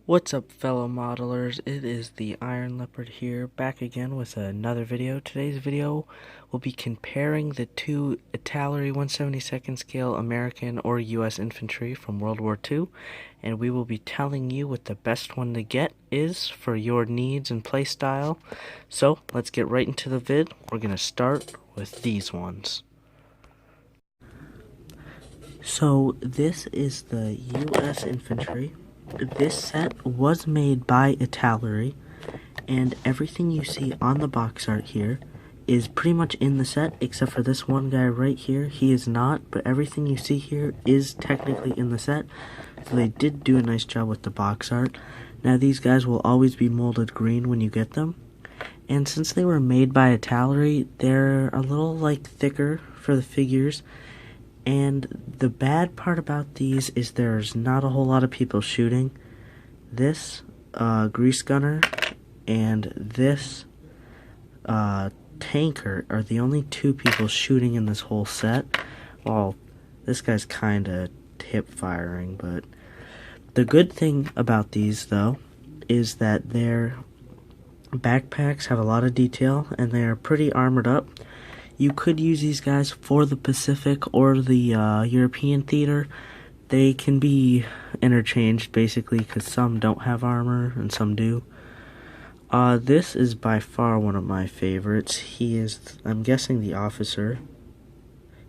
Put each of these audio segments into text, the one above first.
What's up, fellow modelers? It is the Iron Leopard here, back again with another video. Today's video will be comparing the two Italeri 1/72nd scale American or US infantry from World War II, and we will be telling you what the best one to get is for your needs and playstyle. So let's get right into the vid. We're gonna start with these ones. So this is the US infantry. This set was made by Italeri, and everything you see on the box art here is pretty much in the set, except for this one guy right here. He is not, but everything you see here is technically in the set, so they did do a nice job with the box art. Now these guys will always be molded green when you get them, and since they were made by Italeri, they're a little thicker for the figures. And the bad part about these is there's not a whole lot of people shooting. This grease gunner and this tanker are the only two people shooting in this whole set. Well, this guy's kinda hip firing, but the good thing about these though is that their backpacks have a lot of detail and they are pretty armored up. You could use these guys for the Pacific or the European theater. They can be interchanged basically because some don't have armor and some do. This is by far one of my favorites. He is, I'm guessing, the officer.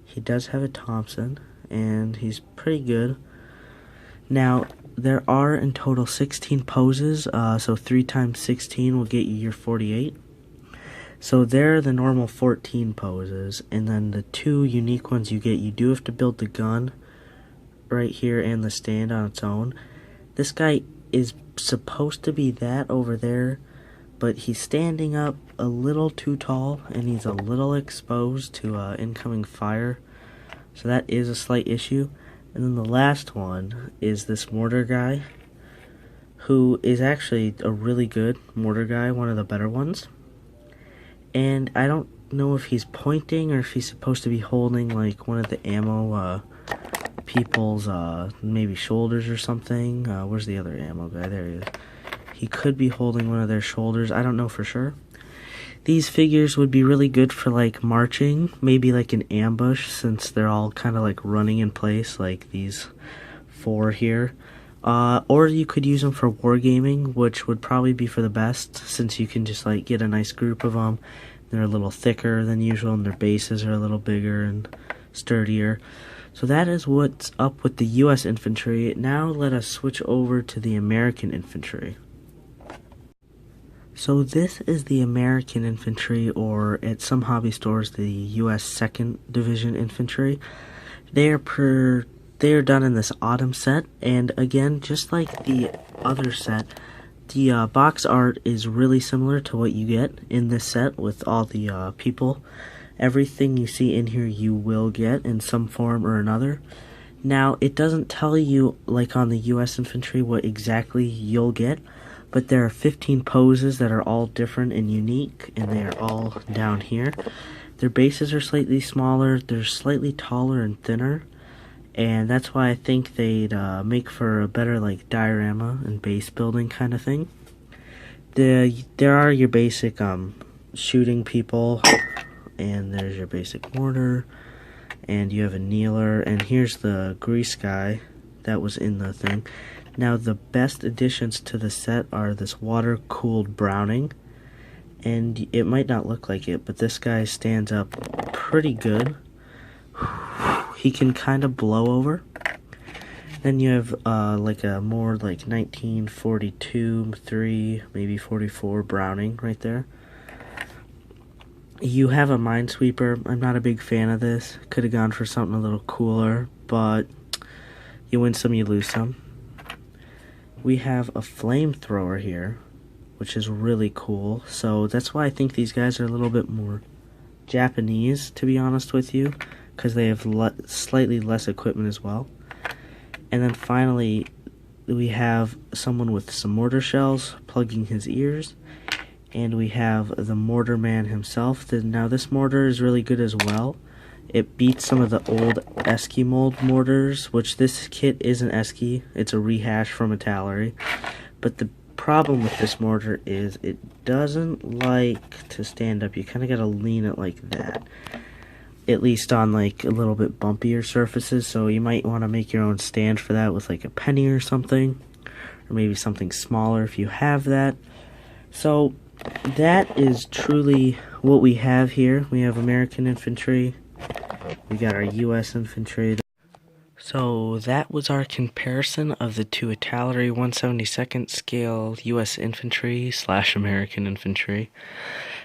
He does have a Thompson and he's pretty good. Now, there are in total 16 poses, so 3 times 16 will get you your 48. So they're the normal 14 poses, and then the two unique ones you get, you do have to build the gun right here and the stand on its own. This guy is supposed to be that over there, but he's standing up a little too tall, and he's a little exposed to incoming fire, so that is a slight issue. And then the last one is this mortar guy, who is actually a really good mortar guy, one of the better ones. And I don't know if he's pointing or if he's supposed to be holding like one of the ammo people's maybe shoulders or something. Where's the other ammo guy? There he is. He could be holding one of their shoulders. I don't know for sure. These figures would be really good for like marching, maybe like an ambush, since they're all kind of like running in place like these 4 here. Or you could use them for wargaming, which would probably be for the best, since you can just like get a nice group of them. They're a little thicker than usual, and their bases are a little bigger and sturdier. So that is what's up with the US infantry. Now let us switch over to the American infantry. So this is the American infantry, or at some hobby stores, the US 2nd Division infantry. They are done in this autumn set, and again, just like the other set, the box art is really similar to what you get in this set with all the people. Everything you see in here you will get in some form or another. Now, it doesn't tell you, like on the US infantry, what exactly you'll get, but there are 15 poses that are all different and unique, and they are all down here. Their bases are slightly smaller, they're slightly taller and thinner, and that's why I think they'd make for a better like diorama and base building kind of thing. There are your basic shooting people, and there's your basic mortar, and you have a kneeler, and here's the grease guy that was in the thing. Now the best additions to the set are this water-cooled Browning, and it might not look like it, but this guy stands up pretty good. He can kind of blow over. Then you have like a more like 1942, 3, maybe 44 Browning right there. You have a Minesweeper. I'm not a big fan of this. Could have gone for something a little cooler, but you win some, you lose some. We have a flamethrower here, which is really cool. So that's why I think these guys are a little bit more Japanese, to be honest with you, because they have slightly less equipment as well. And then finally, we have someone with some mortar shells plugging his ears, and we have the mortar man himself. Now this mortar is really good as well. It beats some of the old Esky mold mortars, which this kit isn't Esky, it's a rehash from Italeri. But the problem with this mortar is it doesn't like to stand up. You kind of got to lean it like that. At least on like a little bit bumpier surfaces, so you might want to make your own stand for that with like a penny or something, or maybe something smaller if you have that. So that is truly what we have here. We have American infantry, we got our US infantry. So that was our comparison of the two Italeri 172nd scale US infantry / American infantry.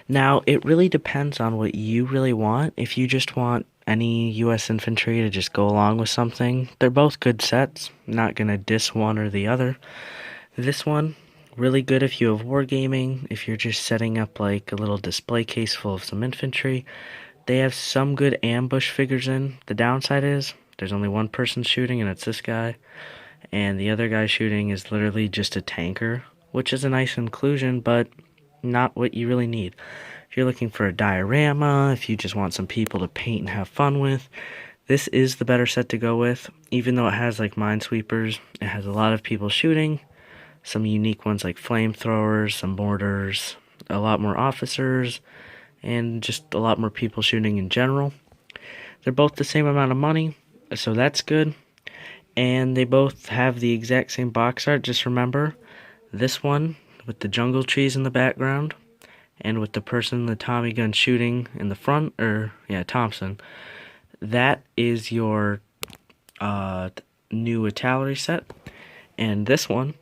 Now, it really depends on what you really want. If you just want any US infantry to just go along with something, they're both good sets. Not gonna diss one or the other. This one, really good if you have wargaming, if you're just setting up like a little display case full of some infantry. They have some good ambush figures in. The downside is, there's only one person shooting and it's this guy. And the other guy shooting is literally just a tanker, which is a nice inclusion, but not what you really need. If you're looking for a diorama, if you just want some people to paint and have fun with, this is the better set to go with. Even though it has like minesweepers, it has a lot of people shooting, some unique ones like flamethrowers, some mortars, a lot more officers, and just a lot more people shooting in general. They're both the same amount of money, so that's good. And they both have the exact same box art. Just remember, this one with the jungle trees in the background, and with the person, the Tommy gun shooting in the front, or yeah, Thompson, that is your new Italeri set. And this one,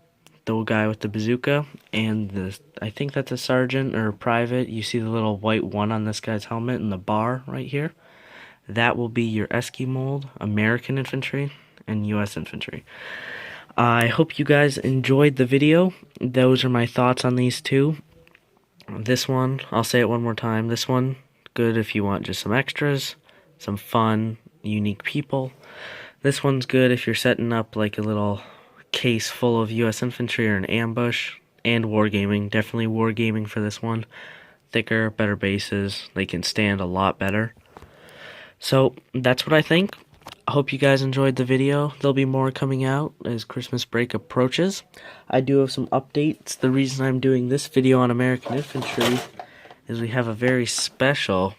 the guy with the bazooka, and the, I think that's a sergeant or a private, you see the little white one on this guy's helmet and the bar right here, that will be your Esky mold, American infantry, and US infantry. I hope you guys enjoyed the video. Those are my thoughts on these two. This one, I'll say it one more time, this one, good if you want just some extras, some fun, unique people. This one's good if you're setting up like a little case full of US infantry or an ambush, and wargaming. Definitely wargaming for this one. Thicker, better bases, they can stand a lot better. So that's what I think. I hope you guys enjoyed the video. There'll be more coming out as Christmas break approaches. I do have some updates. The reason I'm doing this video on American infantry is we have a very special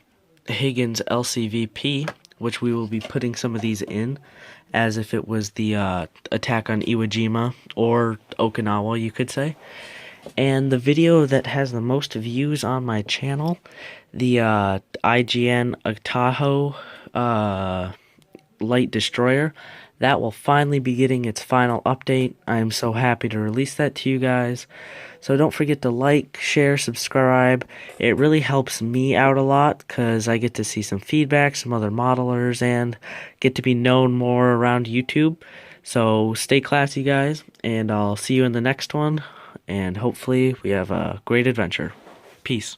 Higgins LCVP, which we will be putting some of these in as if it was the attack on Iwo Jima, or Okinawa, you could say. And the video that has the most views on my channel, the IGN Tahoe light destroyer, that will finally be getting its final update. I am so happy to release that to you guys. So don't forget to like, share, subscribe. It really helps me out a lot because I get to see some feedback, some other modelers, and get to be known more around YouTube. So stay classy, guys, and I'll see you in the next one. And hopefully we have a great adventure. Peace.